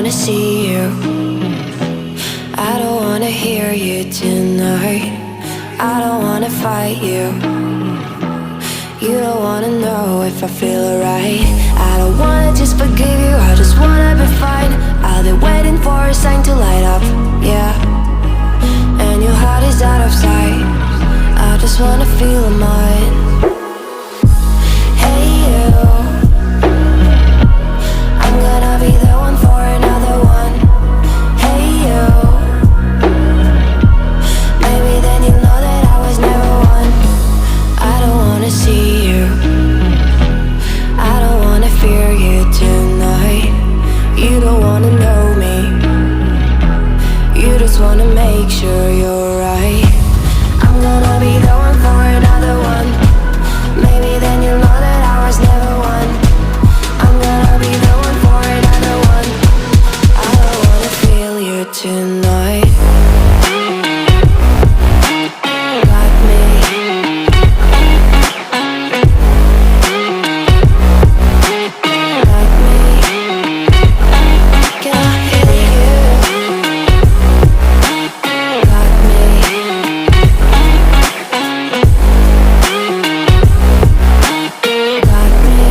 wanna see you. I don't wanna hear you tonight. I don't wanna fight you. You don't wanna know if I feel alright. I don't wanna just forgive you, I just wanna be fine. I'll be waiting for a sign to light up, yeah. And your heart is out of sight. I just wanna feel mine. Hey you, I'm gonna be the one for another one. Hey you, maybe then you'll know that I was never one. I don't wanna see you, I don't wanna fear you tonight. You don't wanna know me, you just wanna make sure you're right. I'm gonna be the one for another one. Maybe then you'll know that I was never one. I'm gonna be the one for another one. I don't wanna feel you tonight. Got me. Got me. Can I hear you? Got me. Got me.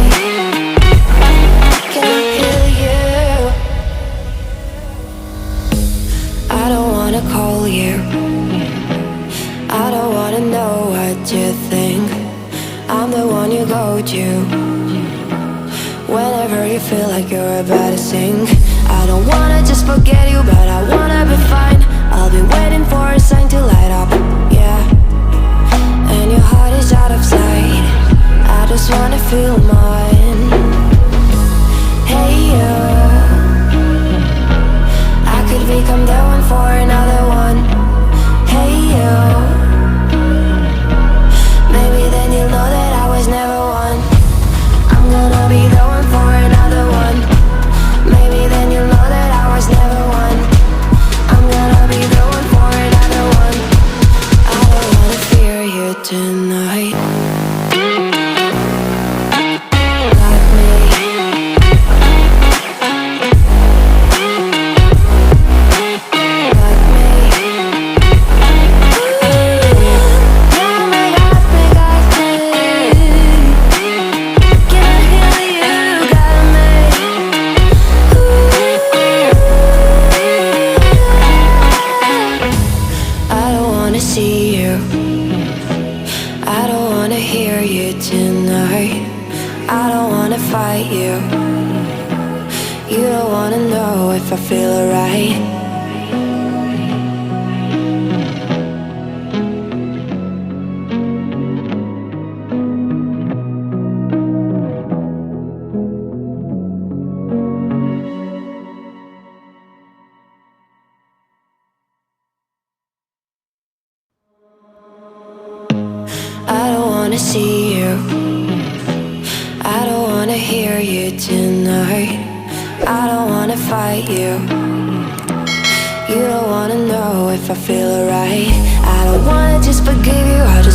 Can I hear you? I don't wanna call you. I don't wanna know what you think. I'm the one you go to whenever you feel like you're about to sink. I don't wanna just forget you, but I wanna be fine. I'll be waiting for a sign to light up, yeah. And your heart is out of sight. I just wanna feel mine. Hey you, I could become the one for another one. Hey you, maybe then you'll know that I was never one. I'm gonna be the one for another one. Maybe then you'll know that I was never one. I'm gonna be the one for another one. I don't wanna fear you tonight. Got me. Got me. Got me, got me, got me. Can I hear you? Got me. I don't wanna see you. I don't wanna hear you tonight. I don't wanna fight you. You don't wanna know if I feel alright. I don't wanna see you. I don't wanna hear you tonight. I don't wanna fight you. You don't wanna know if I feel alright. I don't wanna just forgive you, I just